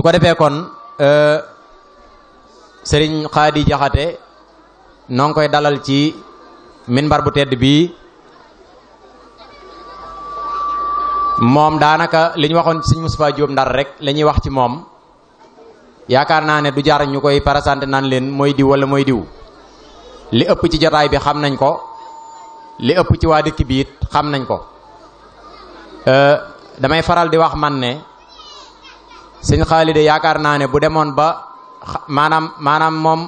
ko defee kon sëriñ Xaadi Jaxate noo ngi koy dalal ci minbar bu tedd bii. moom daanaka li ñu waxoon ci sëriñ Moustapha Diop Ndar rek la ñuy wax ci moom yaakaar naa ne du jar ñu koy présenté naan leen mooy diw wala mooy diw. li ëpp ci jotaay bi xam nañ ko, li ëpp ci waa dëkk bi it xam nañ ko. damay faral di wax man ne sëñ Xaalide yaakaar naa ne bu demoon ba maanaam moom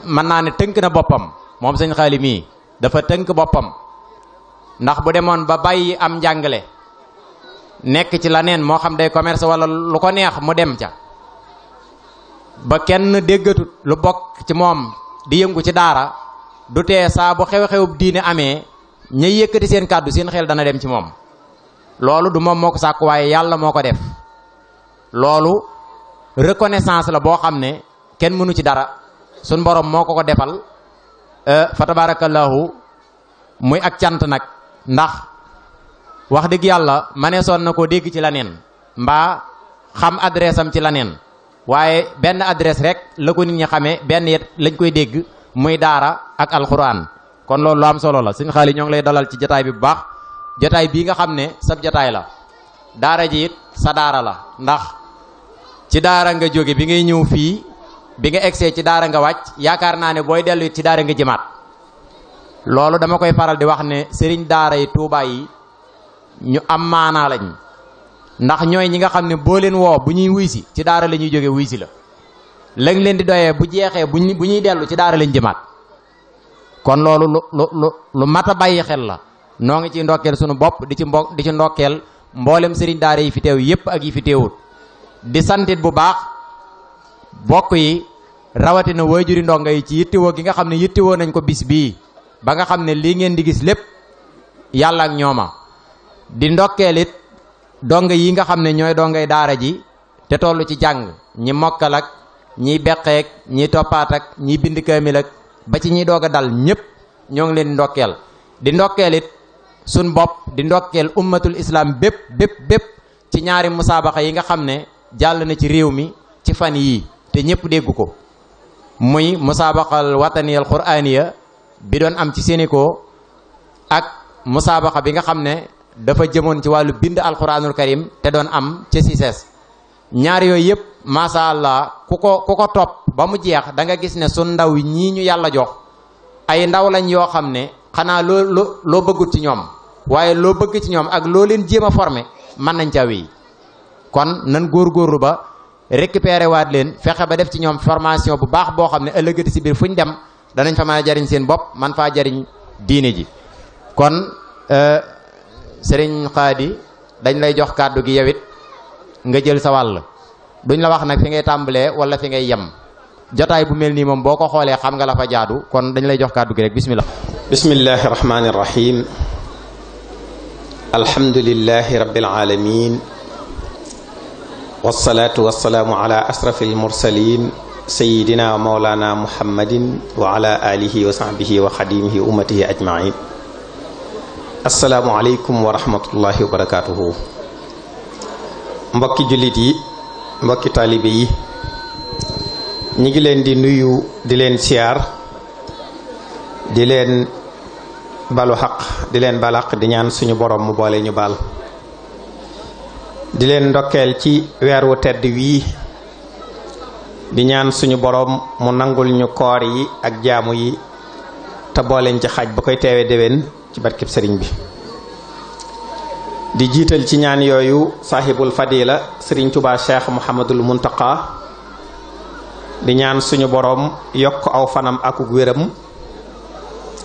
mën naa ne tënk na boppam moom sëñ Xaali mii dafa tënk boppam, ndax bu demoon ba bàyyi am njàngale nekk ci la neen moo xam day commerce wala lu ko neex mu dem ca ba kenn déggatut lu bokk ci moom di yëngu ci daara, du tee saa bu xew-xewub diine amee ñay yëkkati seen kàddu seen xel dana dem ci moom. loolu du moom moo ko sàkk waaye yàlla moo ko def. loolu reconnaissance la boo xam ne kenn mënu ci dara, suñ borom moo ko defal fa tabarakallahu muy ak cant nag. ndax wax dëgg yàlla maneesoon na koo dégg ci la neen mbaa xam adresse am ci la neen, waaye benn adresse rek la ko nit ñi xamee, benn yet lañ koy dégg muy daara ak alxuraan. kon loolu lu am solo la. sëñ Xaali ñoo ngi lay dalal ci jotaay bi bu baax, jotaay bii nga xam ne sab jotaay la. daara ji it sa daara la, ndax ci daara nga jóge bi ngay ñëw fii, bi nga egsee ci daara nga wàcc, yaakaar naa ne booy dellu ci daara nga jëmaat. loolu dama koy faral di wax ne sëriñ daara yi Tuubaa yi ñu am maanaa lañ, ndax ñooy ñi nga xam ne boo leen woo bu ñuy wuy si ci daara la ñuy jóge wuy si la, lañ leen di doyee bu jeexee bu ñuy dellu ci daara lañ jëmaat. kon loolu lu mat a bàyyi xel la. noo ngi ci ndokkeel sunu bopp di ci ndokkeel mboolem sëriñ daara yi fi teew yépp ak yi fi teewut. di santit bu baax bokk yi rawatina waajuri ndonga yi ci yittewoo gi nga xam ne yittewoo nañ ko bis bii ba nga xam ne lii ngeen di gis lépp yàlla ak ñooma. di ndokkeel it donga yi nga xam ne ñooy dongay daara ji te toll ci jàng, ñi mokkal ak ñiy beqeek ñiy toppaat ak ñiy bind kaamil ak ba ci ñiy doog a dal ñépp ñoo ngi leen di ndokkeel. di ndokkeel it sun bopp, di ndokkeel ummatul islam bépp ci ñaari musaabaxa yi nga xam ne jàll na ci réew mi ci fan yii te ñëpp dégg ko, muy musaabaxal wataniyal quraaniya bi doon am ci Sénégal ak musaabaxa bi nga xam ne dafa jëmoon ci wàllu bind alquranul karim te doon am ca CICES. ñaar yooyu yëpp masha Allah ku ko topp ba mu jeex da nga gis ne sun ndaw ñii ñu yàlla jox ay ndaw lañ yoo xam ne xanaa loo bëggut ci ñoom, waaye loo bëgg ci ñoom ak loo leen jéem a formé mën nañ ca wéy. kon nan góorgóorlu ba récupérer waat leen, fexe ba def ci ñoom formation bu baax boo xam ne ëllëgati si biir fu ñu dem danañ fa mën a jariñ seen bopp, man faa jariñ diine ji. kon sëriñ Xaadi dañ lay jox kàddu gi yowit nga jël sa wàll, duñ la wax nag fi ngay tàmbalee wala fi ngay yem. jotaay bu mel nii moom boo ko xoolee xam nga la fa jaadu, kon dañ lay jox kàddu gi rek. bismillah. bismillahi rahmaani rahim. alhamdulillahi rabbil alamin wasalaatu wasalaamu ala asrafil mursalin sayidina wa mawlana muhammadin wa ala alihi wa sahbihi wa xadimihi ummatihi ajmain. asalaamu aleykum wa rahmatullahi wa barakatuhu. mbokki jullit yi, mbokki taalibe yi, ñi ngi leen di nuyu, di leen siyaar, di leen balu xaq, di leen balaq, di ñaan suñu borom mu boole ñu baal. di leen ndokkeel ci weer wu tedd wii, di ñaan suñu borom mu nangul ñu koor yi ak jaamu yi te booleen ci xaj ba koy teewe déwén ci barkeb sëriñ bi. di jiital ci ñaan yooyu sahibul fadila sëriñ Tuubaa Cheikh Muhammadul Muntaqa, di ñaan suñu borom yokk aw fanam akuk wéram,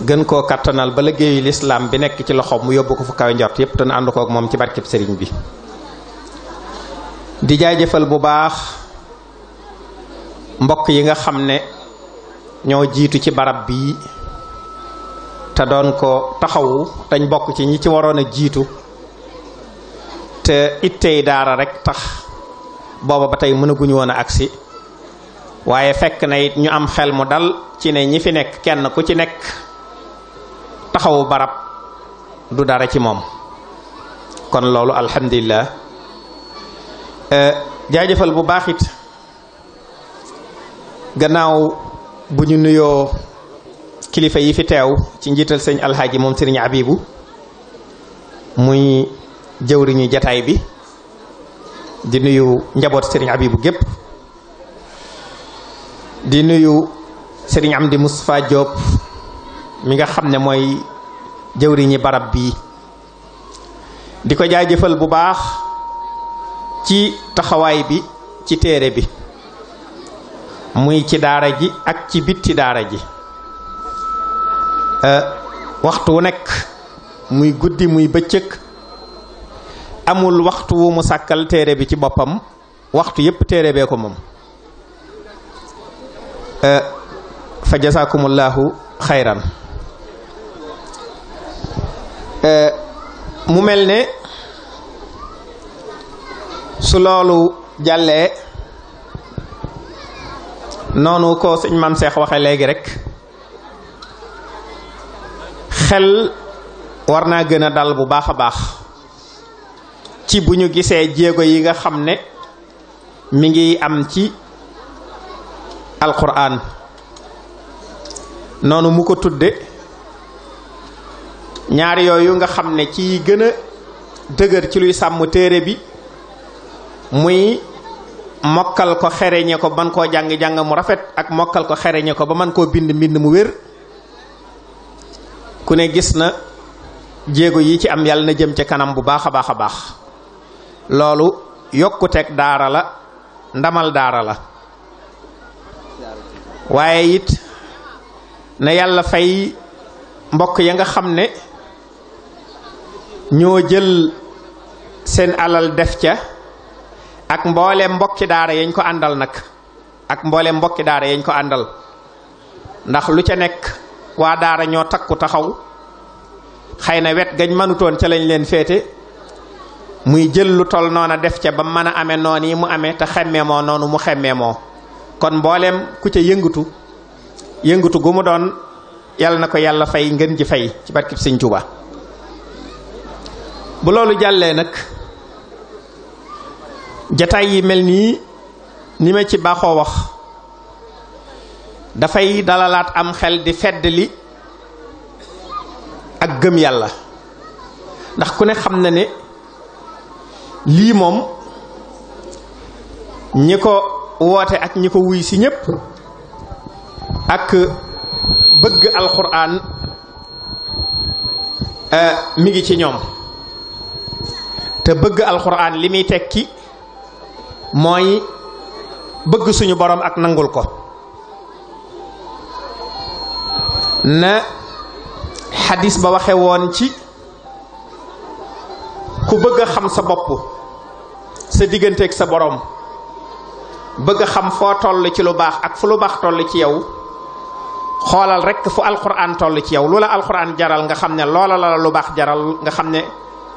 gën koo kattanal ba liggéeyu lislaam bi nekk ci loxo mu yóbbu ko fu kaw njort yépp te nu ànd kook moom ci barkeb sëriñ bi. di jaajëfal bu baax mbokk yi nga xam ne ñoo jiitu ci barab bii te doon ko taxawu, dañ bokk ci ñi ci waroon a jiitu te ittey daara rek tax booba ba tey mënaguñu woon a agsi, waaye fekk na it ñu am xel mu dal ci ne ñi fi nekk kenn ku ci nekk taxawu barab du dara ci moom. kon loolu alhamdulillah. jaajëfal bu baax it gannaaw bu ñu nuyoo kilifa yi fi teew ci njiital sëñ alxaaji moom sëriñ Abibu muy jëwriñu jataay bi di nuyu njaboot sëriñ Abibu gépp di nuyu sëriñ Amdi Moustapha Diop mi nga xam ne mooy jëwriñi barab bii di ko jaajëfal bu baax ci taxawaay bi ci téere bi muy ci daara ji ak ci bitti daara ji waxtu wu nekk muy guddi muy bëccëg amul waxtu wu mu sàkkal téere bi ci boppam waxtu yépp téere bee ko moom fa jasaakumullahu xayran mu mel ne su loolu jàllee noonu ko sëñ Maam Seex waxe léegi rek xel war naa gën a dal bu baax a baax ci bu ñu gisee jéego yi nga xam ne mi ngi am ci alquran noonu mu ko tudde ñaari yooyu nga xam ne ci gën a dëgër ci luy sàmm téere bi muy mokkal ko xereñe ko man koo jàng-jàng mu rafet ak mokkal ko xereñe ko ba man koo bind mbind mu wér ku ne gis na jéego yi ci am yàlla na jëm ci kanam bu baax a baax a baax loolu yokkuteeg daara la ndamal daara la waaye it na yàlla fay mbokk ya nga xam ne ñoo jël seen alal def ca ak mboolem mbokki daara yañ ko àndal nag ak mboolem mbokki daara yañ ko àndal ndax lu ca nekk waa daara ñoo takku taxaw xëy na wet gañ mënutoon ca lañ leen féete muy jël lu tol noona def ca ba mën a amee noonu yi mu amee te xemmee moo noonu mu xemmee moo kon mboolem ku ca yëngatu gu mu doon yàlla na ko yàlla fay ngeen ji fay ci barkib Sëñ Tuuba bu loolu jàllee nag jataay yi mel nii ni ma ci baaxoo wax dafay dalalaat am xel di fedd li ak gëm yàlla ndax ku ne xam na ne lii moom ñi ko woote ak ñi ko wuy si ñépp ak bëgg alxuraan mi ngi ci ñoom te bëgg alxuraan li muy tekki mooy bëgg suñu borom ak nangul ko na xadis ba waxe woon ci ku bëgg a xam sa bopp sa digganteeg sa borom bëgg a xam foo toll ci lu baax ak fu lu baax toll ci yow xoolal rekk fu alxuraan toll ci yow lu la alxuraan jaral nga xam ne loola la lu baax jaral nga xam ne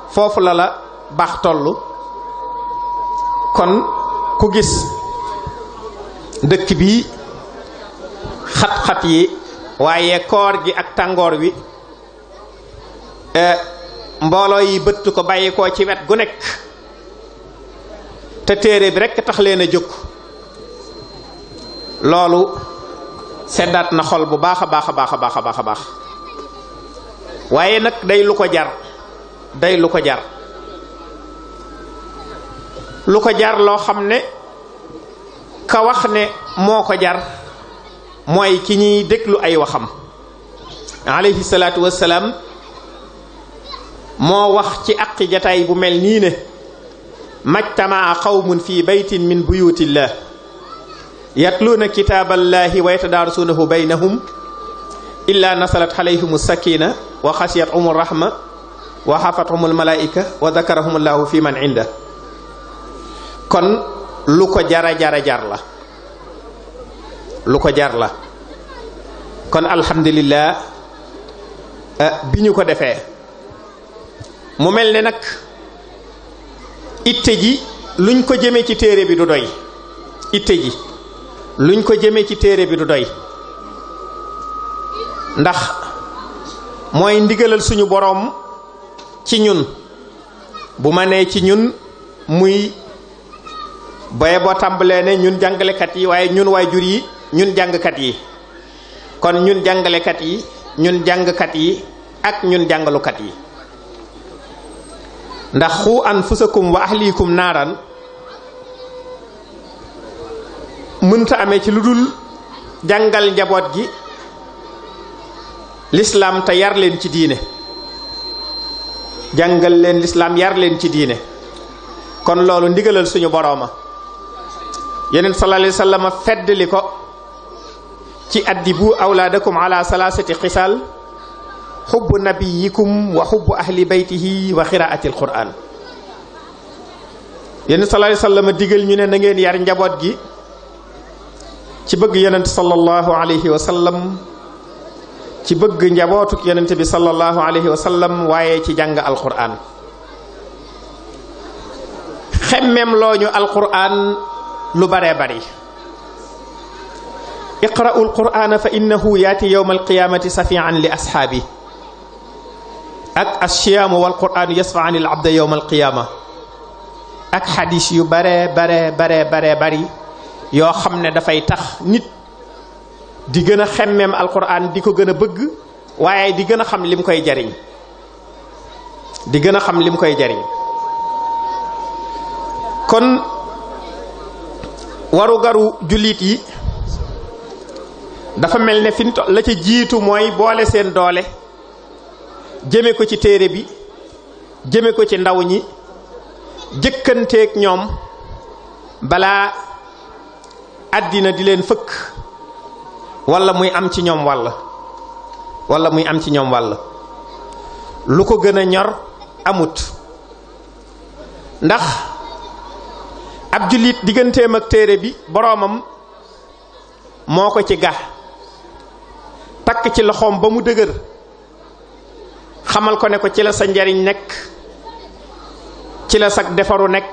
foofu la la baax toll kon ku gis dëkk bi xat-xat yi waaye koor gi ak tàngoor wi mbooloo yi bëtt ko bàyyi koo ci wet gu nekk te téere bi rekk tax leen a jóg loolu seddaat na xol bu baax a baax a baax a baax a baax a baax waaye nag day lu ko jar lu ko jar loo xam ne ka wax ne moo ko jar mooy ki ñuy déglu ay waxam alayhi salaatu wassalaam moo wax ci aqi jataay bu mel nii ne majtamaa qawmun fi baytin min buyutillah yatluuna kitaaballahi wa yatadaarasuunahu baynahum illa nasalat alayhim sakina wa xasiyatuhum rahma wa xafathum almalaika wa dakarahum allahu fi man inda kon lu ko jara jar la kon alhamdulillah bi ñu ko defee mu mel ne nag itte ji luñ ko jëmee ci téere bi du doy ndax mooy ndigalal suñu boroom ci ñun bu ma nee ci ñun muy boye boo tàmbalee ne ñun jàngalekat yi waaye ñun waajur yi ñun jàngkat yi kon ñun jàngalekat yi ñun jàngkat yi ak ñun jàngalukat yi ndax xu anfusakum wa ahlikum naaran mënta amee ci lu dul jàngal njaboot gi lislaam te yar leen ci diine jàngal leen lislaam yar leen ci diine kon loolu ndigalal suñu borooma yeneen sallallahu alayhi wasallam feddli ko ci addibu awlaadakum ala salasati xisaal xubbu nabiyikum wa xubbu ahli baytihi wa xiraati alquran yeneen sallallahu alayhi wasallam digal ñu ne na ngeen yar njaboot gi ci bëgg yonent sallallahu alayhi wa sallam ci bëgg njabootuk yonent bi sallallahu alayhi wa sallam waaye ci jàng alquran xemmem looñu alquran lu bare bari iqra'u alqur'ana fa innahu yaati yawma alqiyamati safi'an li ashaabi ak ashiyaamu walqur'anu yasfa'an al abda yawma alqiyama ak xadis yu bare bari yoo xam ne dafay tax nit di gën a xemmeem alquran di ko gën a bëgg waaye di gën a xam lim koy jariñ kon waru garu jullit yi dafa mel ne fi la ca jiitu mooy boole seen doole jëme ko ci téere bi jëme ko ci ndaw ñi jëkkanteeg ñoom balaa àddina di leen fëkk wala muy am ci ñoom wàll lu ko gën a ñor amut ndax ab jullit digganteem ak téere bi boroomam moo ko ci ga takk ci loxoom ba mu dëgër xamal ko ne ko ci la sa njariñ nekk ci la sa defaru nekk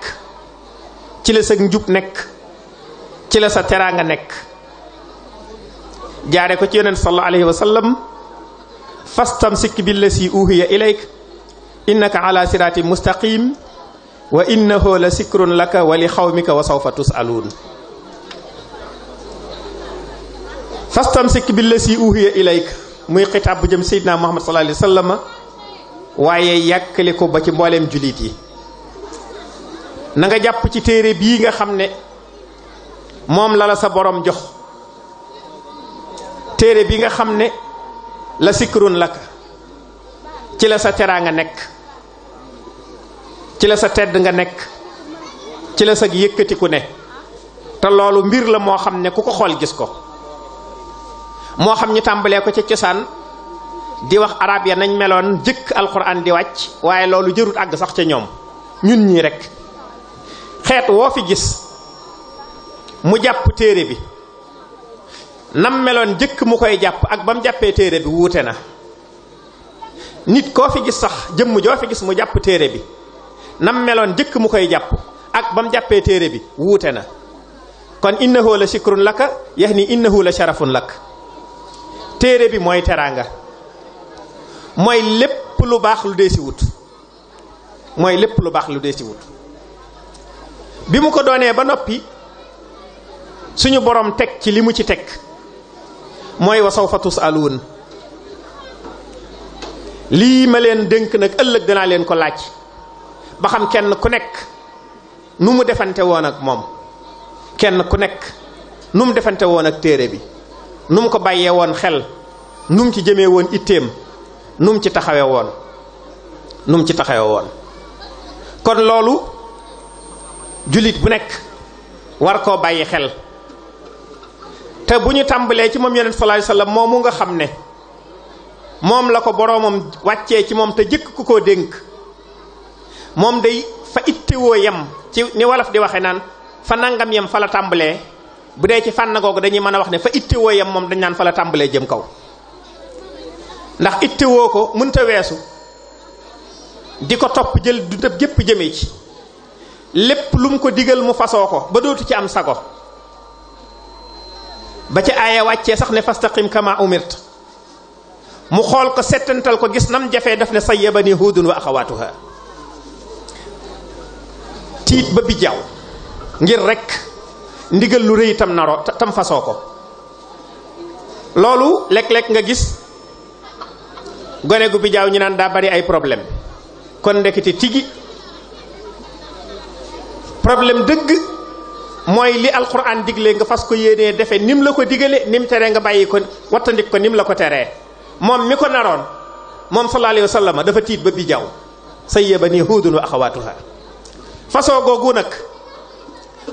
ci la sa njub nekk ci la sa teraanga nekk jaare ko ci yonent sallallahu alayhi wa sallam fastamsik billasi uhiya ilayk innaka ala siratin mustaqim wa innahu la sikrun laka wa li xawmika wa sawfa tusaluun fastamsik billasi uhiya ilayk muy xitaab bu jëm seydina muhammad sallallahu alayhi wa sallam waaye yàkkali ko ba ci mbooleem jullit yi na nga jàpp ci téere bii nga xam ne moom la sa borom jox téere bi nga xam ne la sikrun laka ci la sa teraanga nekk ci la sa tedd nga nekk ci la sa yëkkatiku ne te loolu mbir la moo xam ne ku ko xool gis ko moo xam ñu tàmbalee ko ca cosaan di wax arab ya nañ meloon jëkk alquran di wàcc waaye loolu jërut àgg sax ca ñoom ñun ñii rek xeet woo fi gis mu jàpp téere bi nam meloon jëkk mu koy jàpp ak ba mu jàppee téere bi wuute na nit koo fi gis sax jëmm joo fi gis mu jàpp téere bi nam meloon jëkk mu koy jàpp ak ba mu jàppee téere bi wuute na kon innahu la sikrun laka yahni innahu la sharafun lak téere bi mooy teraanga mooy lépp lu baax lu dee si wut bi mu ko doonee ba noppi suñu borom teg ci li mu ci teg mooy wa sawfa tusaluun lii ma leen dénk nag ëllëg danaa leen ko laaj ba xam kenn ku nekk nu mu defante woon ak moom kenn ku nekk nu mu defante woon ak téere bi nu mu ko bàyyee woon xel nu mu ci jëmee woon itteem nu mu ci taxawe woon kon loolu jullit bu nekk war koo bàyyi xel te bu ñu tàmbalee ci moom yonent sallallahu alayhi wasallam moomu nga xam ne moom la ko boroomam wàccee ci moom te jëkk ku koo dénk moom day fa ittewoo yem ci ni wolof di waxe naan fa nangam yem fa la tàmbalee bu dee ci fànn googu dañuy mën a wax ne fa ittewoo yem moom dañ naan fa la tàmbalee jëm kaw ndax ittewoo ko mënta weesu di ko topp jël du tëb gépp jëmee ci lépp lu mu ko digal mu fasoo ko ba dootu ci am sago ba ci aaya wàccee sax ne fastaqim kama umirt mu xool ko settantal ko gis nam jafee daf ne sayyabani huudun wa axawaatuha tiit ba bijaaw ngir rek ndigal lu rëy tam naroo tam fasoo ko. loolu léeg-léeg nga gis gone gu bi jaaw ñu naan daa bari ay problème kon ndekete tigi problème dëgg mooy li alquran digle nga fas ko yéenee defe nim la ko digale nim teree nga bàyyi ko wattandik ko nim la ko teree. moom mi ko naroon moom sallallahu alayhi wa sallam dafa tiit ba bi jaaw sayyabani huudun wa axawaatuha. façon googu nag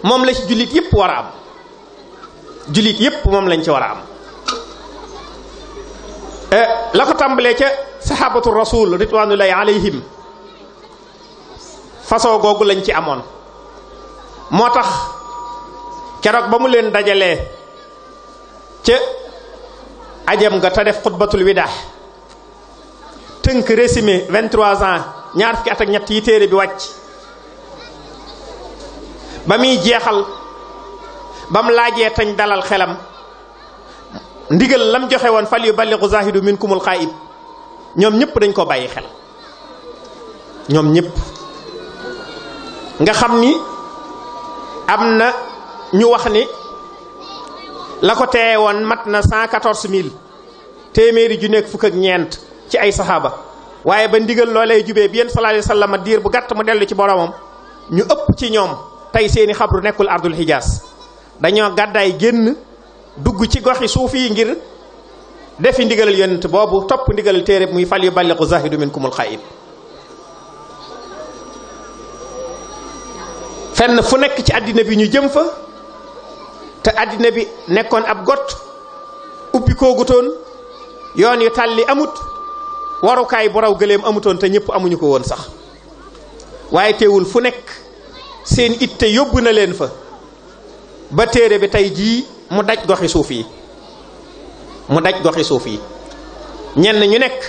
moom la ci jullit yépp war a am. jullit yépp moom lañ ci war a am. la ko tàmbalee ca sahabatu rasul ridwanullahi alayhim façon googu lañ ci amoon. moo tax keroog ba mu leen dajalee ca ajam nga te def xutbatul widaa tënk résumé 23 ans ñaar fukki at ak ñett yi téere bi wàcc ba muy jeexal ba mu laajee tañ dalal xelam ndigal lam joxe woon fal yuballighu zahidu minkumul xaayib ñoom ñëpp dañ ko bàyyi xel. ñoom ñëpp nga xam ni am na ñu wax ni la ko teye woon mat na 114 000 téeméeri ju nekk fukk ak ñeent ci ay saxaaba. waaye ba ndigal loolee jubee bi yéen sallallahu alayhi wasallam diir bu gàtt mu dellu ci boromam ñu ëpp ci ñoom tey seeni xabru nekkul ardul hijaas dañoo gàddaay génn dugg ci goxi suuf yi ngir defi ndigalal yonent boobu topp ndigalal téere muy fal yuballighu zahidu minkumul xaayib. fenn fu nekk ci àddina bi ñu jëm fa te àddina bi nekkoon ab got ubbi koogutoon yoon yu tàlli amut warukaay bu raw gëléem amutoon te ñëpp amuñu ko woon sax. waaye teewul fu nekk seen itte yóbbu na leen fa ba téere bi tey jii mu daj goxi suuf yi. mu daj goxi suuf yi ñenn ñu nekk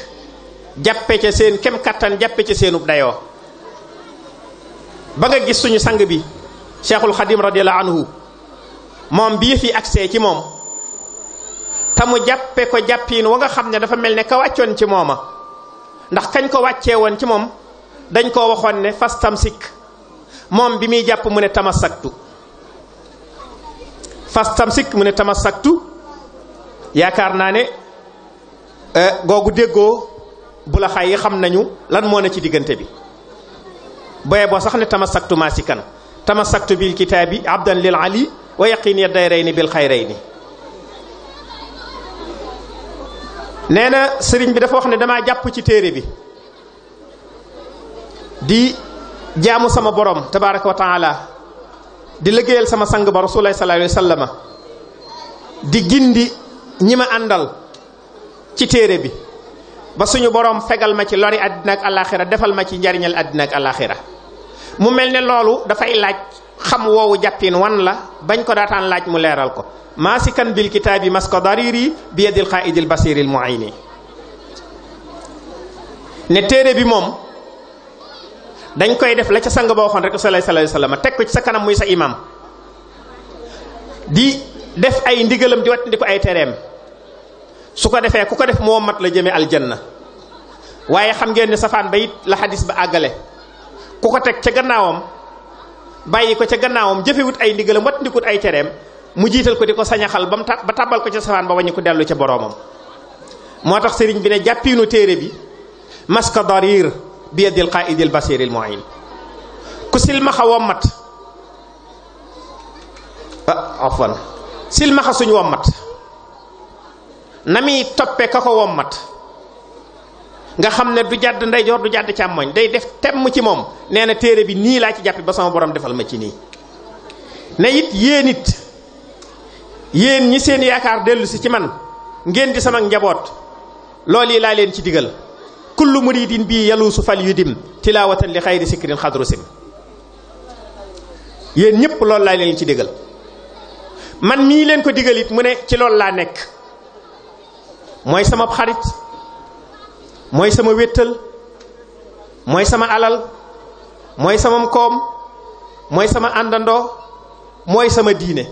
jàppe ca seen kem kattan jàppe ca seenub dayoo. ba nga gis suñu sang bi Cheikhul Khadim radiyallahu anhu moom bii fi accès ci moom te mu jàppe ko jàppiin wa nga xam ne dafa mel ne ka wàccoon ci mooma. ndax kañ ko wàccee woon ci moom dañ koo waxoon ne fastamsik moom bi muy jàpp mu ne tamassaktu. fastamsik mu ne tamassaktu yaakaar naa ne googu déggoo bu la xay yi xam nañu lan moo ne ci diggante bi. boye boo sax ne tamassaktu masikan tamassaktu bil kitaabi abdan lil ali wa yaqin ya dayrayni bil xayrayni. nee na sëriñ bi dafa wax ne damaa jàpp ci téere bi di jaamu sama borom tabaraka wa taala di liggéeyal sama sang ba rasulullah sallallahu alayhi wa sallam di gindi ñi ma àndal ci téere bi ba suñu borom fegal ma ci lori àddina ak alaxira defal ma ci njariñal àddina ak alaxira. mu mel ne loolu dafay laaj xam woowu jàppin wan la bañ ko daataan laaj mu leeral ko. maasikan bil kitaabi maska dariri bi yadil qaidil basiril muayni. ne téere bi moom dañ koy def la ca sang ba waxoon rek sallallahu alayhi wasallam teg ko ci sa kanam muy sa imam di def ay ndigalam di wattandi ko ay tereem su ko defee ku ko def moo mat la jëme aljanna. waaye xam ngeen ne safaan ba it la xadis ba àggale ku ko teg ca gannaawam bàyyi ko ca gannaawam jëfewut ay ndigalam wattandikut ay tereem mu jiital ko di ko sañaxal ba tàbbal ko ca safaan ba wañu ko dellu ca boroomam. moo tax sëriñ bi ne jàppiinu téere bi maska darir bi yadil qaidil basiril muin. ku silmaxa wommat afwan silmaxa suñu wommat na muy toppe ka ko wommat nga xam ne du jàdd ndeyjoor du jàdd càmmoñ day def temm ci moom. nee na téere bi nii laa ci jàppi ba sama borom defal ma ci nii. ne it yéen ñi seen yaakaar dellu si ci man ngeen di sama njaboot loolu yi laa leen ci digal. kullu muridin bii yaluusu fal yudim tilawatan li xayri sikrin xadrusim. yéen ñëpp loolu laa leen ci digal. man mii leen ko digal it mu ne ci loolu laa nekk. mooy sama xarit mooy sama wéttal mooy sama alal mooy sama koom mooy sama àndandoo mooy sama diine.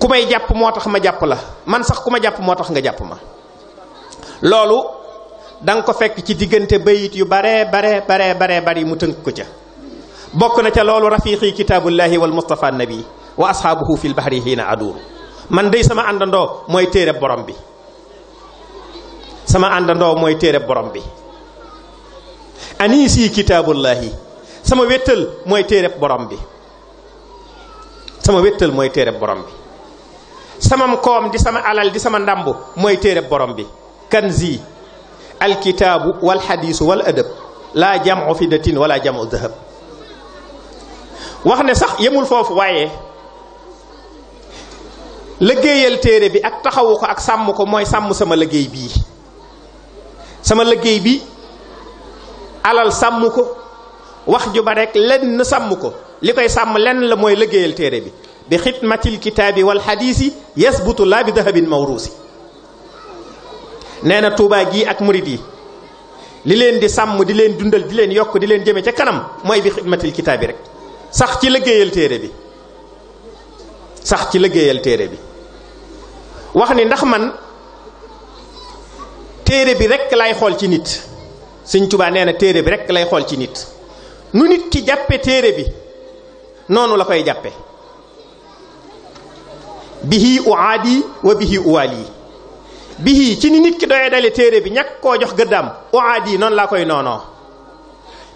ku may jàpp moo tax ma jàpp la man sax ku ma jàpp moo tax nga jàpp ma. loolu da nga ko fekk ci diggante bayit yu bare bari mu tënk ko ca. bokk na ca loolu rafiqi kitaabullahi wal mustafa nabi wa ashaabuhu fil bahri hiina aduur man day sama àndandoo mooy téereb borom bi sama àndandoo mooy téereb borom bi aniisi kitaabullahi sama wéttal mooy téereb borom bi sama wéttal mooy téereb borom bi samam koom di sama alal di sama ndàmb mooy téereb borom bi kanzi alkitaabu wal xadiisu wal adab laa jamu fidatin wala jamu dahab wax ne sax yemul foofu waaye liggéeyal téere bi ak taxawu ko ak sàmm ko mooy sàmm sama liggéey bii sama liggéey bi alal sàmm ko wax ju ba rek lenn sàmm ko li koy sàmm lenn la mooy liggéeyal téere bi bi xidmatil kitaabi wal xadiisi yasbutu laa bi dahabin mawruusi nee na Tuubaa gii ak murit yi li leen di sàmm di leen dundal di leen yokk di leen jëme ca kanam mooy bi xidmatil kitaabi rek sax ci liggéeyal téere bi sax ci liggéeyal téere bi wax ni ndax man téere bi rek lay xool ci nit Sëñ Tuubaa nee na téere bi rek lay xool ci nit nu nit ki jàppe téere bi noonu la koy jàppe bihi uaadi wa bihi uwaali bihi ci ni nit ki doyee dale téere bi ñàkk koo jox gëddaam uaadi noonu laa koy noonoo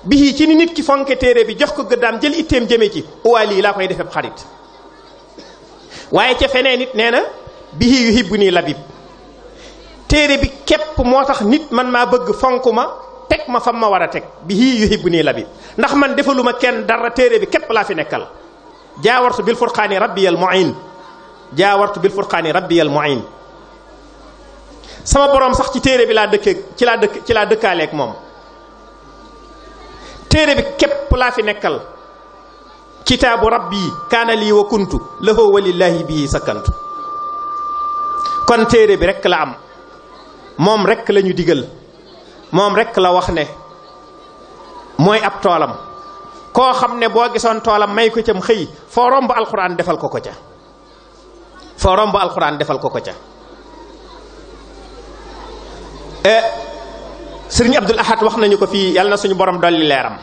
bihi ci ni nit ki fonke téere bi jox ko gëddaam jël itteem jëme ci uwaali laa koy defeb xarit waaye ca feneen nit nee na bihi yuhibbu nii labib téere bi képp moo tax nit man maa bëgg fonk ma teg ma fam ma war a teg bihi yuhibbu nii labib ndax man defaluma kenn dara téere bi képp laa fi nekkal jaawartu bil furqaani rabbiyal mu'in jaawartu bil furqaani rabbiyal mu'in sama borom sax ci téere bi laa dëkkee ci laa dëkkaaleeg moom téere bi képp laa fi nekkal kitaabu rabbi kaana lii wa kuntu lahu walillaahi bihi sakkantu kon téere bi rekk la am moom rekk la ñu digal moom rekk la wax ne mooy ab toolam koo xam ne boo gisoon toolam may ko cam xëy foo romb alxuraan defal ko ko ca foo romb alxuraan defal ko ko ca sëriñ Abdul Ahad wax nañu ko fii yàlla na suñu borom dolli leeram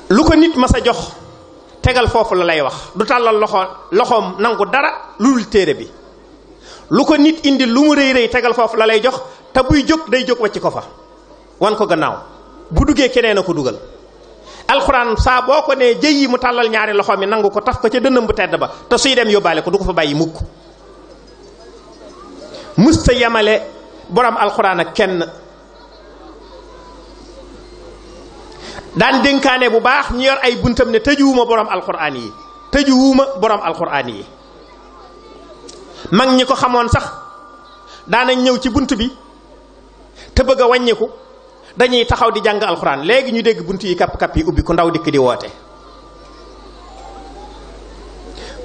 lu ko nit mas a jox tegal foofu la lay wax du tàllal loxoom nangu dara lu dul téere bi lu ko nit indi lu mu rëy rëy tegal foofu la lay jox te buy jóg day jóg wàcc ko fa wan ko gannaaw bu duggee keneen a ko dugal alxuraan saa boo ko nee jëy yi mu tàllal ñaari loxoom yi nangu ko taf ko ca dënnam bu tedd ba te suy dem yóbbaale ko du ko fa bàyyi mukk musta yemale borom alxuraan ak kenn daan dénkaane bu baax ñu yor ay buntam ne tëjuwuma borom alxuraan yi tëjuwuma borom alxuraan yi mag ñi ko xamoon sax daanañ ñëw ci bunt bi te bëgg a wàññiku dañuy taxaw di jàng alxuraan léegi ñu dégg bunt yi kapp-kapp yi ubbi ku ndaw dikk di woote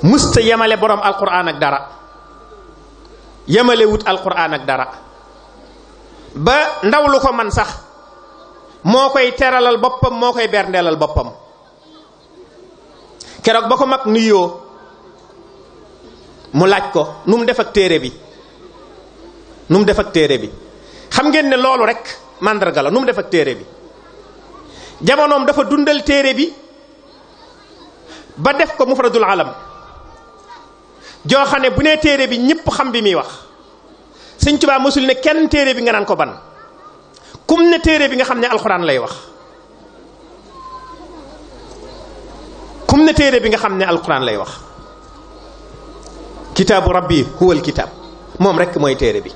musta yemale borom alxuraan ak dara yemale wut alxuraan ak dara ba ndaw lu ko man sax moo koy teralal boppam moo koy berndeelal boppam keroog ba ko mag nuyoo mu laaj ko nu mu def ak téere bi nu mu def ak téere bi xam ngeen ne loolu rek màndarga la nu mu def ak téere bi jamonoom dafa dundal téere bi ba def ko mufradul alam joo xam ne bu nee téere bi ñëpp xam bi muy wax Sëñ Tuubaa mësul ne kenn téere bi nga naan ko ban kum ne téere bi nga xam ne alxuraan lay wax kum ne téere bi nga xam ne alxuraan lay wax kitaabu rabbi huwal kitaab moom rekk mooy téere bi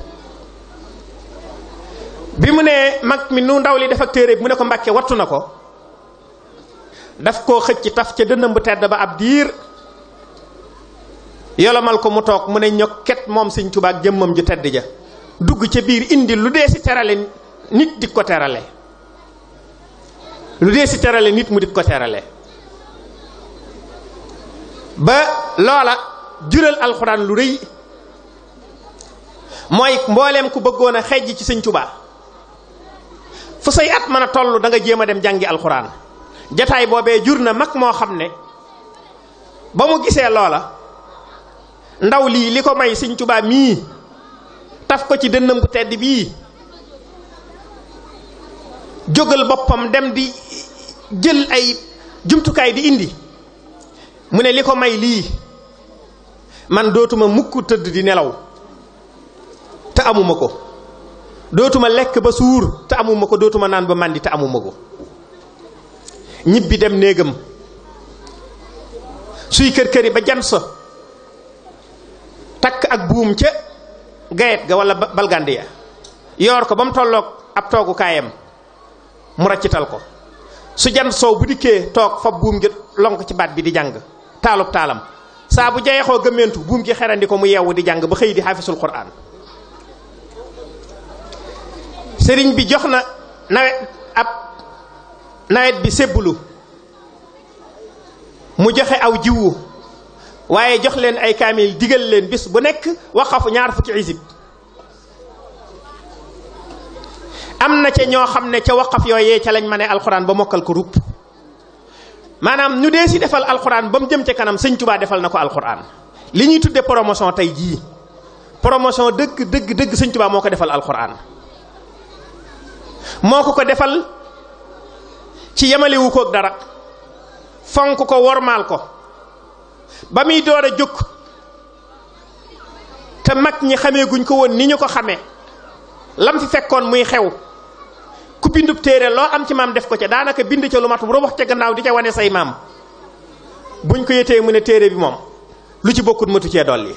bi mu ne mag mi nu ndaw li def ak téere bi mu ne ko Mbàkke wattu na ko daf koo xëcc taf ca dënnam bu tedd ba ab diir yolomal ko mu toog mu ne ñokket moom Sëñ Tuubaa ak jëmmam ju tedd ja dugg ca biir indi lu dee si terale nit di ko terale lu dee si terale nit mu di ko terale ba loola jural alxuraan lu rëy mooy mbooleem ku bëggoon a xejj ci Sëñ Tuubaa fu say at mën a toll da nga jéem a dem jàngi alxuraan jataay boobee jur na mag moo xam ne ba mu gisee loola ndaw lii li ko may Sëñ Tuubaa mii taf ko ci dënnam bu tedd bii jógal boppam dem di jël ay jumtukaay di indi mu ne li ko may lii man dootuma mukk tëdd di nelaw te amuma ko, dootuma lekk ba suur te amuma ko, dootuma naan ba màndi te amuma ko. ñibbi dem néegam suy kër këri ba jan sa takk ak buum ca gayet ga wala balgandi ya yoor ko ba mu tolloog ab toogukaayam mu raccital ko, su jan soow bu dikkee toog fa buum gi lonk ci baat bi di jàng taalub taalam, saa bu jayeexoo gëmmentu buum gi xerandi ko mu yeewu di jàng ba xëy di xaafisul quraan. sëriñ bi jox na nawet bi sébbulu mu joxe aw jiwu waaye jox leen ay kaamil digal leen bis bu nekk waqafu 20 fukki isib. am na ca ñoo xam ne ca waqaf yooyee ca lañ ma ne alxuraan ba mokkal ko rupp, maanaam ñu dee si defal alxuraan ba mu jëm ca kanam sëñ Tuubaa defal na ko alxuraan. li ñuy tudde promotion tey jii promotion dëgg sëñ Tuubaa moo ko defal alxuraan, moo ko defal ci yemalewu koog dara, fonk ko wormaal ko ba muy door a jóg te mag ñi xamee guñ ko woon ni ñu ko xamee, lam fi fekkoon muy xew ku bindub téere loo am ci maam def ko ca, daanaka bind ca lu mat rubax ca gannaaw di ca wane say maam. buñ ko yëtee mu ne téere bi moom lu ci bokkut matu cee dolli.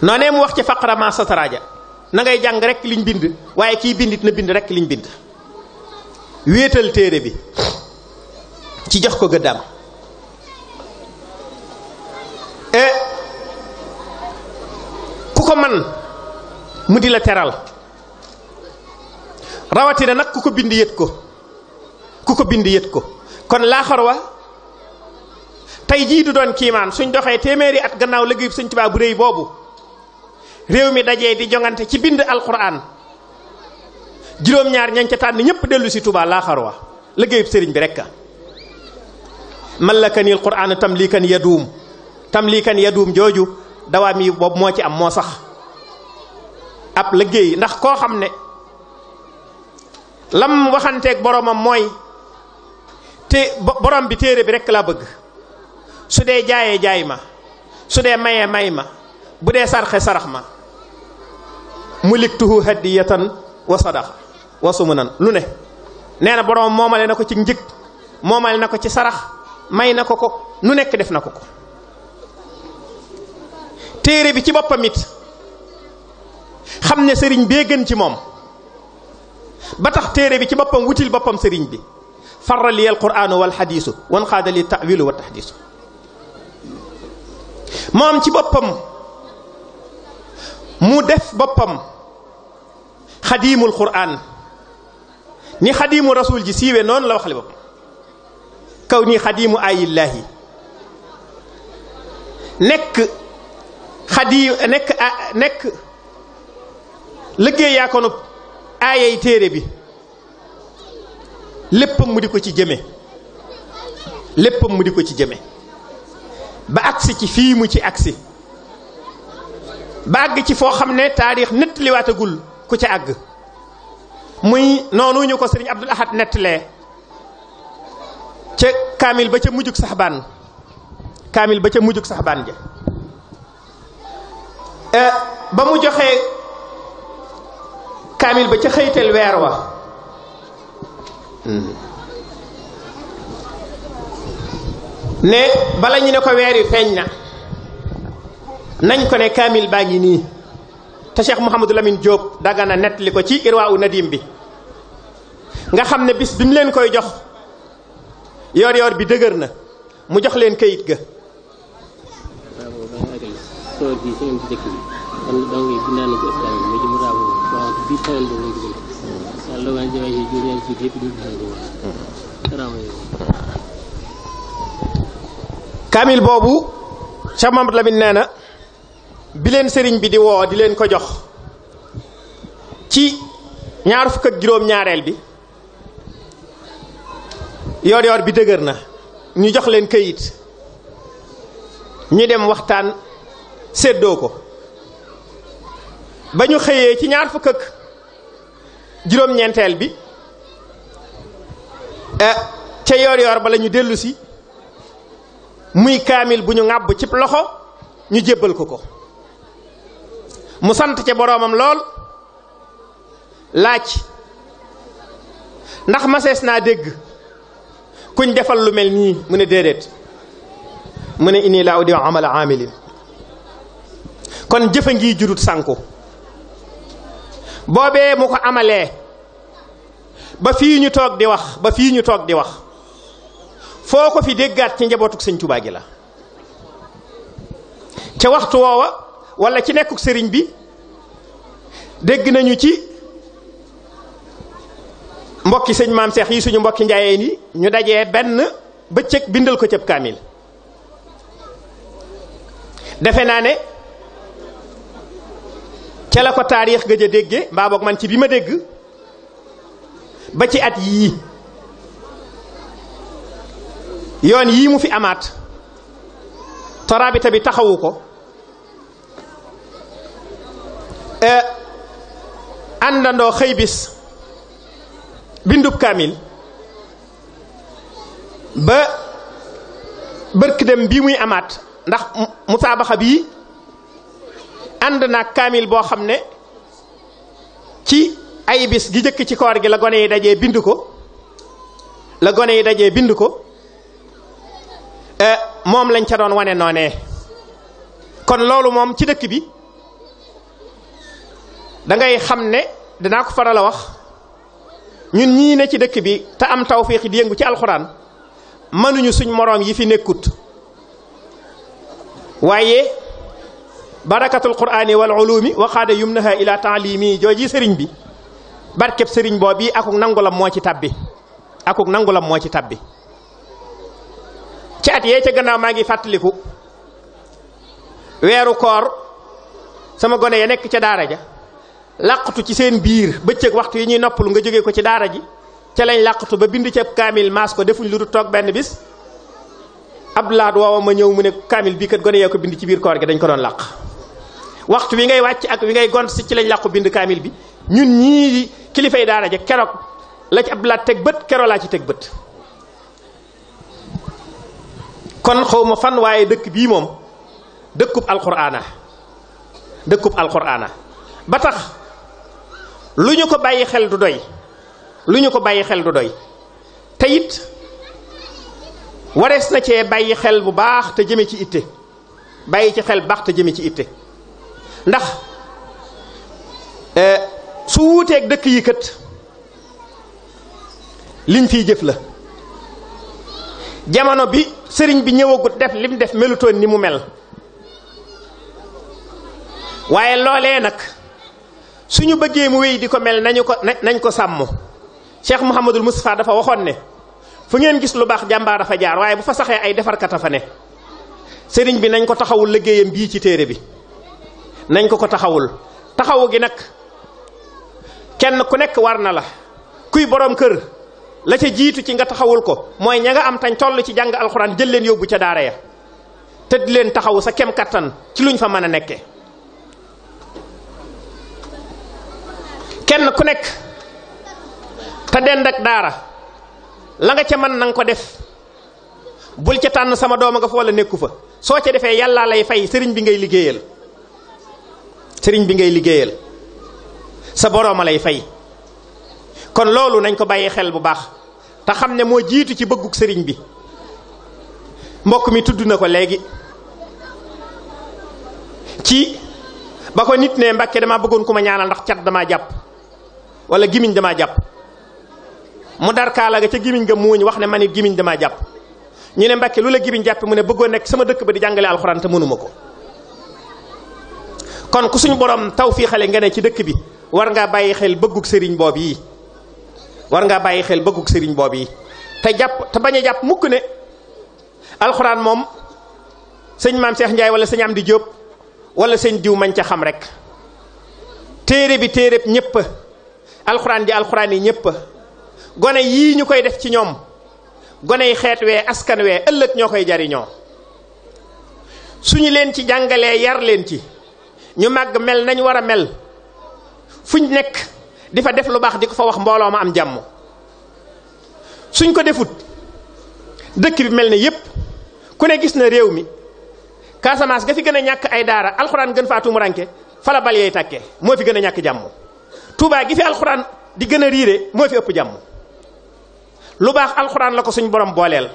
noonee mu wax ci faqra ma sataraja na ngay jàng rek liñ bind, waaye kii bindit na bind rek liñ bind. wéetal téere bi ci jox ko gëddaam. ku ko man mu di la teral, rawatina nag ku ko bind yët ko kon laaxarwa tey jii du doon kiimaan suñ doxee téeméeri at gannaaw liggéeyu Sëñ Tuubaa bu réy boobu réew mi dajee di jongante ci bind alquran, juróom-ñaar ñañ ca tànn ñëpp dellu si Tuubaa laaxarwa liggéeyu sëriñ bi rek a mallakanil qur'an tamlikan yaduum jooju dawaam yi boobu moo ci am moo sax ab liggéey. ndax koo xam ne lam waxanteeg boromam mooy te borom bi téere bi rek laa bëgg, su dee jaayee jaay ma, su dee mayee may ma, bu dee sarxe sarax ma, muliktuhu hadiyatan wa sadaqa wa sumunan lu ne nee na borom moomale na ko ci njëg, moomale na ko ci sarax, may na ko ko nu nekk def na ko ko. téere bi ci boppam it xam ne sëriñ bee gën ci moom ba tax téere bi ci boppam wutil boppam sëriñ bi, farali al qur'anu wal xadiisu wan xaadali ta'wilu wa tahdiisu. moom ci boppam mu def boppam xadiimul qur'an ni xadiimu rasul ji siiwee noonu la waxale boppam, kaw nii xadiimu ayillaahi nekk liggéey yaa ko nu aayay téere bi léppam mu di ko ci jëme ba agsi ci fii mu ci agsi ba àgg ci foo xam ne taarix nettaliwaatagul ku ca àgg, muy noonu ñu ko sëriñ Abdul Ahad nettalee ca kaamil ba ca mujjug saxbaan ja ba mu joxee kaamil ba ca xëytal weer wa ne bala ñu ne ko weer wi feeñ na nañ ko ne kaamil baa ngi nii. te Cheikh Mouhamadou Lamine Diop Dagana nettali ko ci Irwaa u Nadim bi nga xam ne bis bi mu leen koy jox yor bi dëgër na mu jox leen kayit ga. kaamil boobu Cheikh Mouhamadou Lamine nee na bi leen sëriñ bi di woo di leen ko jox ci 26 bi yor bi dëgër na ñu jox leen kayit ñu dem waxtaan séddoo ko ba ñu xëyee ci 29 bi ca yoor ba la ñu dellu si muy kaamil bu ñu ŋàbb ci loxo ñu jébbal ko mu sant ca boroomam lool laaj ndax masees naa dégg kuñ defal lu mel nii mu ne déedéet mu ne inni laa udii'u amala aamilin kon jëfa ngi jurut sànku boobee mu ko amalee ba fii ñu toog di wax foo ko fi déggaat ci njabootuk sëñ Tuubaa gi la ca waxtu woowa wala ci nekkuk sëriñ bi dégg nañu ci mbokki sëñ maam Seex yi suñu mbokki njaayeen yi ñu dajee benn bëccëg bindal ko cëb kaamil defe naa ne ca la ko taarix gëj a dégge mbaa boog man ci bi ma dégg ba ci at yii yoon yii mu fi amaat torabita bi taxawu ko àndandoo xëy bis bindub kaamil ba bërk dem bii muy amaat ndax musaabaxa bii ànd naag kaamil boo xam ne ci ay bis gi jëkk ci koor gi la gone yi dajee bind ko moom lañ ca doon wane noonee kon loolu moom ci dëkk bi da ngay xam ne dinaa ko faral a wax ñun ñii ne ci dëkk bi te am tawfiix di yëngu ci alxuraan mënuñu suñ moroom yi fi nekkut waaye barakatul qur'ani wal ulumi waxaada yumnaha ila taalimi jooji sëriñ bi barkeb sëriñ boobu akuk nangulam moo ci tabbi ci at yee ca gannaaw maa ngi fàttaliku weeru koor sama gone ya nekk ca daara ja làqatu ci seen biir bëccëg waxtu yi ñuy noppalu nga jógee ko ci daara ji ca lañ làqatu ba bind ca kaamil maas ko defuñ lu du toog benn bis abdulaat woowa ma ñëw mu ne kaamil bii kat gone yee ko bind ci biir koor gi dañ ko doon làq waxtu wi ngay wàcc ak wi ngay gont si ci lañ làqu bind kaamil bi ñun ñii kilifay daara ja keroog la ci abdulaat teg bët keroog laa ci teg bët kon xawma fan waaye dëkk bii moom dëkkub alquraana ba tax lu ñu ko bàyyi xel du doy te it warees na cee bàyyi xel bu baax te jëme ci itte bàyyi ci xel bu baax te jëme ci itte ndax su wuuteeg dëkk yi kët liñ fiy jëf la jamono bi sëriñ bi ñëwagut def lim def melutoon ni mu mel waaye loolee nag suñu bëggee mu wéy di ko mel nañ ko sàmm Cheikh Mouhamadul Moustapha dafa waxoon ne fu ngeen gis lu baax jàmbaar dafa jaar waaye bu fa saxee ay defarkat a fa ne sëriñ bi nañ ko taxawul liggéeyam bii ci téere bi nañ ko taxawu gi nag kenn ku nekk war na la kuy borom kër la ca jiitu ci nga taxawul ko mooy ña nga am tañ toll ci jàng alxuraan jël leen yóbbu ca daara ya te di leen taxawu sa kem kattan ci luñ fa mën a nekke kenn ku nekk te dend ak daara la nga ca mën na nga ko def bul ca tànn sama dooma nga fa wala nekku fa soo ca defee yàllaa lay fay sëriñ bi ngay liggéeyal sa borooma lay fay kon loolu nañ ko bàyyi xel bu baax te xam ne moo jiitu ci bëgguk sëriñ bi mbokk mi tudd na ko léegi ci ba ko nit ne Mbàkke dama bëggoon ku ma ñaanal ndax cat damaa jàpp wala gimiñ damaa jàpp mu dar kaala ga ca gimiñ ga muuñ wax ne man it gimiñ damaa jàpp ñu ne Mbàkke lu la gimiñ jàpp mu ne bëggoon nekk sama dëkk ba di jàngale alxuraan te mënuma ko kon ku suñu borom tawfiixale nga ne ci dëkk bi war ngaa bàyyi xel bëgguk sëriñ boobu yi te bañ a jàpp mukk ne alxuraan moom sëñ maam Cheikh Ndiaye wala sëñ Amdi Diop wala sëñ diw mañ ca xam rek téere bi téereb ñëpp alxuraan ji alxuraan yi ñëpp gone yii ñu koy def ci ñoom gone yi xeet wee askan wee ëllëg ñoo koy jariñoo suñu leen ci jàngalee yar leen ci ñu màgg mel nañ war a mel fuñ nekk di fa def lu baax di ko fa wax mbooloo ma am jàmm suñ ko defut dëkk bi mel ne yépp ku ne gis na réew mi Casamance ga fi gën a ñàkk ay daara alxuraan gën faa tumuranke fala bal yey tàkkee moo fi gën a ñàkk jàmm Touba gi fi alxuraan di gën a riire moo fi ëpp jàmm lu baax alxuraan la ko suñ borom booleel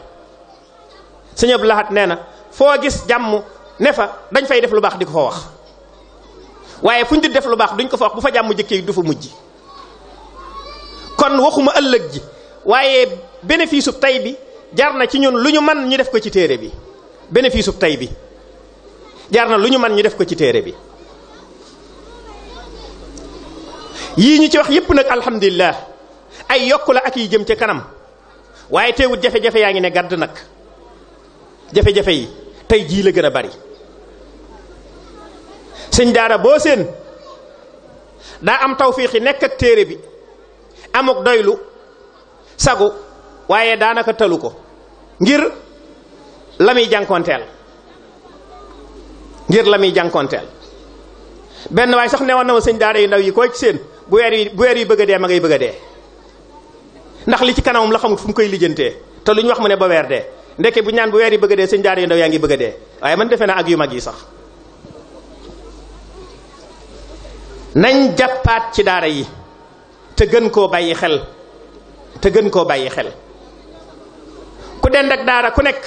sëñ Abdou Lahad nee na foo gis jàmm ne fa dañ fay def lu baax di ko fa wax waaye fu ñu di def lu baax duñ ko fa wax bu fa jàmm jëkkee du fa mujj kon waxuma ëllëg ji waaye bénéfice ub tey bi jar na ci ñun lu ñu mën ñu def ko ci téere bi bénéfice ub tey bi jar na lu ñu mën ñu def ko ci téere bi yii ñu ci wax yépp nag alhamdulilah ay yokku la ak yi jëm ca kanam waaye teewut jafe-jafe yaa ngi ne gàdd nag jafe-jafe yi tey jii la gën a bari sëñ daara boo seen daa am tawfiix yi nekk ak téere bi amuk doylu sagu waaye daanaka talu ko ngir la muy jànkoonteel benn waaye sax newoon na ma sëñ daara yu ndaw yi koo ci seen bu weer yi bëgg a dee ma ngay bëgg a dee ndax li ci kanamam la xamut fu mu koy lijjantee te lu ñu wax mu ne ba weer dee ndeke bu ñu naan bu weer yi bëgg a dee sëñ daara yu ndaw yaa ngi bëgg a dee waaye man defe naa ak yu mag yi sax nañ jàppaat ci daara yi te gën koo bàyyi xel ku dend ak daara ku nekk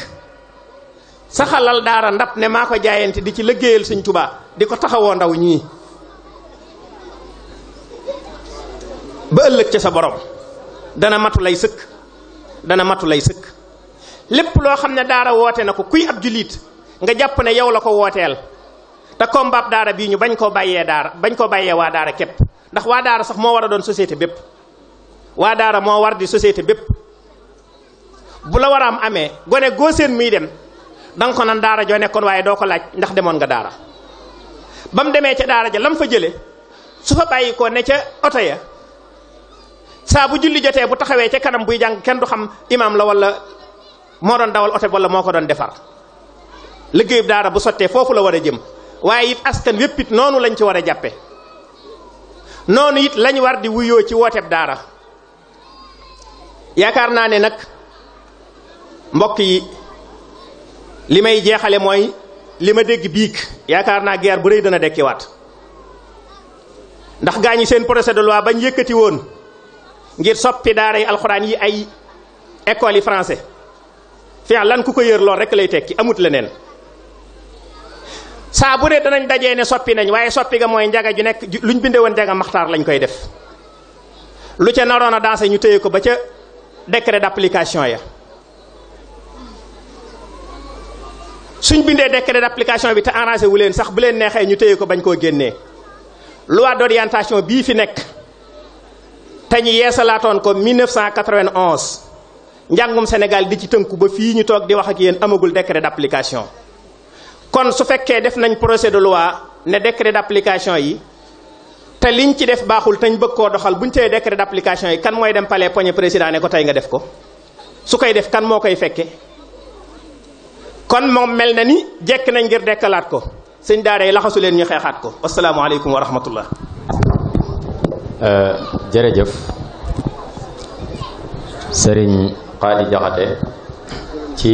saxalal daara ndap ne maa ko jaayante di ci liggéeyal sëñ Tuubaa di ko taxawoo ndaw ñii ba ëllëg ca sa borom dana matu lay sëkk lépp loo xam ne daara woote na ko kuy ab jullit nga jàpp ne yow la ko wooteel te combat daara bii ñu bañ koo bàyyee waa daara képp ndax waa daara sax moo war a doon société bépp waa daara moo war di société bépp bu la war a am amee gone goo seen muy dem danga ko nan daara joo nekkoon waaye doo ko laaj ndax demoon nga daara ba mu demee ca daara ja lam fa jële su fa bàyyi ko ne ca oto ya saa bu julli jotee bu taxawee ca kanam buy jàng kenn du xam imaam la wala moo doon dawal oto wala moo ko doon defar liggéeyub daara bu sottee foofu la war a jëm waaye it askan wépp it noonu lañ ci war a jàppe noonu it lañ war di wuyoo ci wooteb daara yaakaar naa ne nag mbokk yi li may jeexale mooy li ma dégg biig yaakaar naa guerre bu rëy dana dekkiwaat ndax gaa ñi seen projet de loi bañ yëkkati woon ngir soppi daara yi alxuraan yi ay école yi français fian lan ku ko yër lool rek lay tekki amut leneen saa bu dee danañ dajee ne soppi nañ waaye soppi ga mooy njaga ju nekk luñ binde woon njaga maxtaar lañ koy def lu ca naroon a dansé ñu téye ko ba ca décret d'application ya suñ bindee décret d'application bi te arrangé wu leen sax bu leen neexee ñu téye ko bañ koo génnee loi d'orientation bii fi nekk te ñu yeesalaatoon ko 1991 njàngum Sénégal di ci tënku ba fii ñu toog di wax ak yéen amagul décret d'application kon su fekkee def nañ projet de loi ne décret d'application yi te liñ ci def baaxul te ñu bëgg koo doxal buñ teyee décret d'application yi kan mooy dem palais poñe président ne ko tey nga def ko su koy def kan moo koy fekke kon moom mel na ni jekk nañ ngir dekkalaat ko sëñ daara yi laxasu leen ñu xeexaat ko asalaamaaleykum wa rahmatullah. jërëjëf sëriñ Xaadi Jaxate ci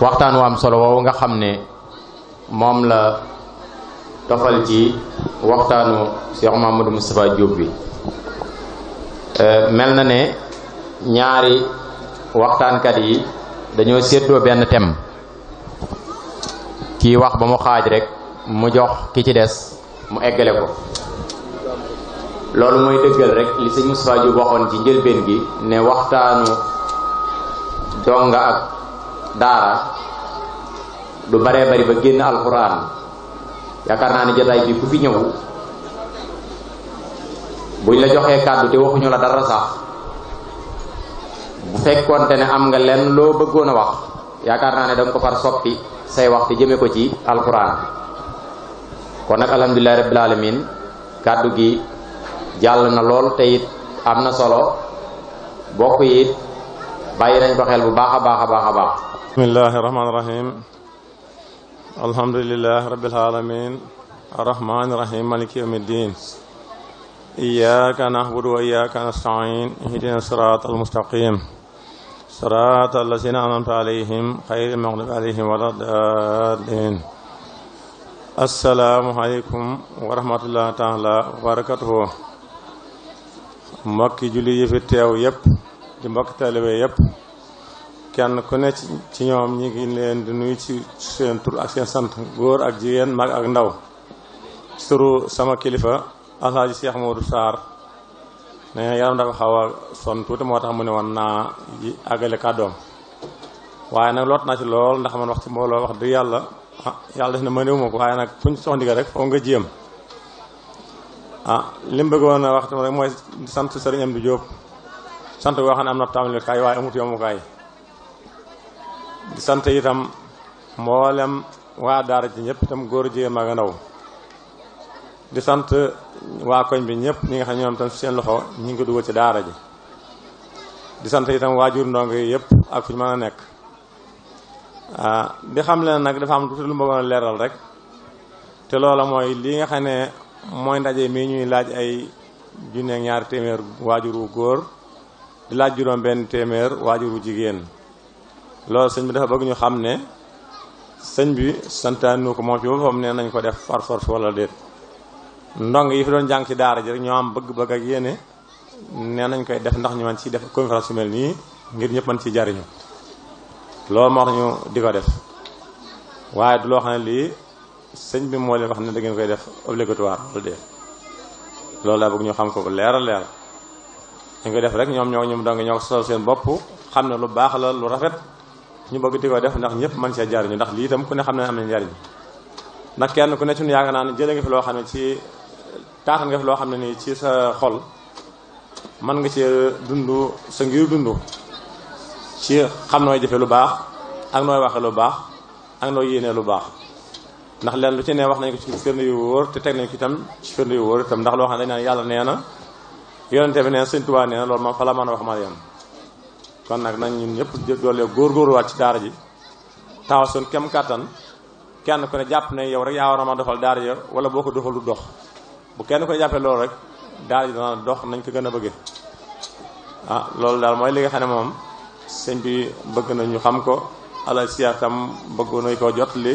waxtaan wu am solo woowu nga xam ne moom la tofal ci waxtaanu Cheikh Mamadou Moustapha Diop bi mel na ne ñaari waxtaankat yi dañoo séddoo benn thème kii wax ba mu xaaj rek mu jox ki ci des mu eggale ko loolu mooy dëggal rek li sëñ Moustapha Diop waxoon ci njëlbeen gi ne waxtaanu donga ak daara du baree bari ba génn alxuraan yaakaar naa ne jotaay bi ku fi ñëw buñ la joxee kàddu te waxuñu la dara sax bu fekkoonte ne am nga lenn loo bëggoon a wax yaakaar naa ne danga ko far soppi say wax te jëme ko ci alxuraan kon nag alhamdulillahi rabbil alamin kàddu gi jàll na lool te it am na solo bokk yi it bàyyi nañ ko xel bu baax a baax a baax a baax bismillahi rahmaani rahim alhamdulillahi rabbil alamin arrahmaani rahim maliki yawmiddin إياك نعبد وإياك نستعين اهدنا الصراط المستقيم صراط الذين أنعمت عليهم غير المغضوب عليهم ولا الضالين السلام عليكم ورحمة الله تعالى وبركاته mbokki julli yi fi teew yépp di mbokki taalibe yépp kenn ku ne ci ñoom ñi ngi leen di nuyu ci seen tur ak seen sant góor ak jigéen mag ak ndaw ci turu sama kilifa Alaaji Cheikh Modou Sarr ne yaram dafa xaw a sonn tuuti moo tax mu ne woon naa àggale kàddoom waaye nag loot naa ci lool ndax man wax ci mbooloo wax dëgg yàlla yàlla def na mënewuma ko waaye nag fuñ sox ndigal rek foo nga jéem li mu bëggoon a wax tam rek mooy sant Sëriñ Amdi Jóob sant boo xam ne am na tàmbalikaay waaye amut yomukaay di sant itam mboolem waa daara ji ñëpp itam góor jigéen mag ndaw di sant waa koñ bi ñëpp ñi nga xam ne ñoom tam seen loxo ñi ngi ko dugal ci daara ji di sant itam waajur ndongo yi yëpp ak fu ñu mën a nekk di xam leen nag dafa am tuuti lu ma bëggoon a leeral rek te loola mooy lii nga xam ne mooy ndaje mii ñuy laaj ay junne ak ñaari téeméer waajuru góor di laaj juróom benn téeméer waajuru jigéen loolu sëñ bi dafa bëgg ñu xam ne sëñ bi santaanu ko moom ci boppam nee nañ ko def par force wala déet ndong yi fi doon jàng ci daara ji rek ñoo am bëgg-bëgg ak yéene nee nañ koy def ndax ñu man ci def conférence yu mel nii ngir ñëpp mën ci jariñu loolu moo tax ñu di ko def waaye du loo xam ne lii sëñ bi moo leen wax ne da ngeen koy def obligatoire wala déet loolu daa bëgg ñu xam ko bu leer a leer ñu koy def rek ñoom ñoom dong ñoo ko sosal seen bopp xam ne lu baax la lu rafet ñu bëgg di ko def ndax ñëpp mën cee jariñu ndax lii itam ku ne xam ne am na njariñ ndax kenn ku ne ci nu yaakaar naa ne jëlee nga fi loo xam ne ci taatan nga fi loo xam ne nii ci sa xol mën nga ci dund sa ngir dund ci xam nooy jëfe lu baax ak nooy waxe lu baax ak nooy yéene lu baax ndax leen lu ci ne wax nañ ko ci firnde yu wóor te teg nañ ko itam ci firnde yu wóor itam ndax loo xam ne dañ naan yàlla nee na yonente bi nee na Sëñ Tuubaa nee na loolu moom fa la mën a wax ma yem kon nag nañ ñun ñëpp doole góorgóorluwaat ci daara ji taxaw suñ kem kàttan kenn ku ne jàpp ne yow rek yaa war a ma doxal daara ja wala boo ko doxal du dox bu kenn ko jàppee loolu rek daara ji dana dox nañ ko gën a bëggee loolu daal mooy li nga xam ne moom sëñ bi bëgg na ñu xam ko ala siyaar tam bëgg nañ koo jot li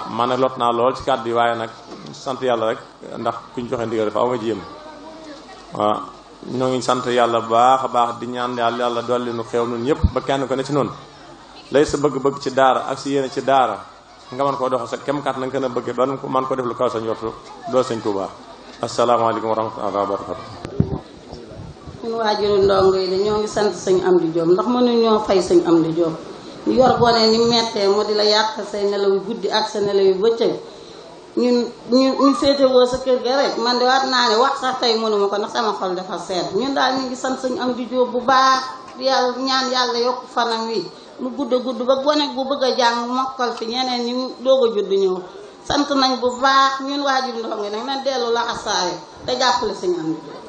man nag lot naa lool ci kàddu yi waaye nag sant yàlla rek ndax kuñ joxe ndigal faaw nga jéem waaw ñoo ngi sant yàlla baax a baax di ñaan yàlla dolli nu xew nun ñëpp ba kenn ko ne ci noonu lay sa bëgg-bëgg ci daara ak si yéene ci daara nga mën koo doxal sa kem kat na nga gën a bëggee ba man ko def lu kaw sa njortu doo sëñ Tuubaa asalaamaaleykum wa rahmatullahi wa barakatu ñun waajuru ndongo yi de ñoo ngi sant sëñ Amdi Jóob ndax mënuñoo fay sëñ Amdi Jóob ñu yor gone ni mettee moo di la yàq say nelaw yu guddi ak sa nelaw yu bëccëg ñu féetewoo sa kër ga rek man de waat naa ne wax sax tey mënuma ko ndax sama xol dafa seet ñun daal ñu ngi sant sëñ Amdi Jóob bu baax yàlla ñaan yàlla yokk fanam wi mu gudd ba gone bu bëgg a jàng mokkal fi ñeneen ñi doog a judd ñëw sant nañ bu baax ñun waajur ndongo yi nag na dellu la asaaye te jàppale sëñ Amdi Jóob